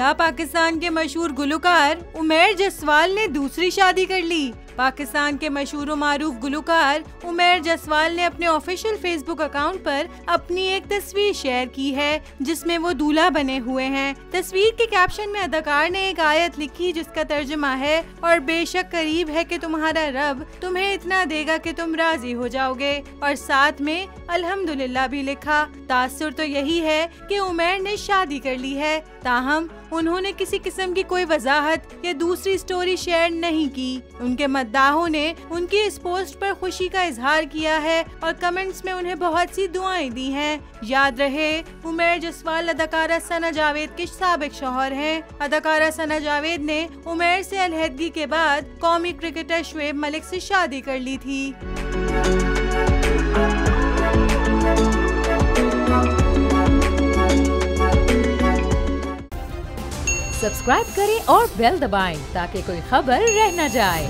क्या पाकिस्तान के मशहूर गुलकार उमैर जसवाल ने दूसरी शादी कर ली। पाकिस्तान के मशहूर मारूफ गुलकार उमैर जसवाल ने अपने ऑफिशियल फेसबुक अकाउंट पर अपनी एक तस्वीर शेयर की है जिसमें वो दूल्हा बने हुए हैं। तस्वीर के कैप्शन में अदाकार ने एक आयत लिखी जिसका तर्जुमा है, और बेशक करीब है कि तुम्हारा रब तुम्हें इतना देगा कि तुम राजी हो जाओगे, और साथ में अल्हम्दुलिल्लाह भी लिखा। तासुर तो यही है कि उमैर ने शादी कर ली है, ताहम उन्होंने किसी किस्म की कोई वजाहत या दूसरी स्टोरी शेयर नहीं की। उनके मद्दाहों ने उनकी इस पोस्ट पर खुशी का इजहार किया है और कमेंट्स में उन्हें बहुत सी दुआएं दी हैं। याद रहे, उमैर जसवाल अदाकारा सना जावेद के साबिक शौहर हैं। अदाकारा सना जावेद ने उमैर से अलहदगी के बाद कौमी क्रिकेटर शुएब मलिक से शादी कर ली थी। सब्सक्राइब करें और बेल दबाएं ताकि कोई खबर रह न जाए।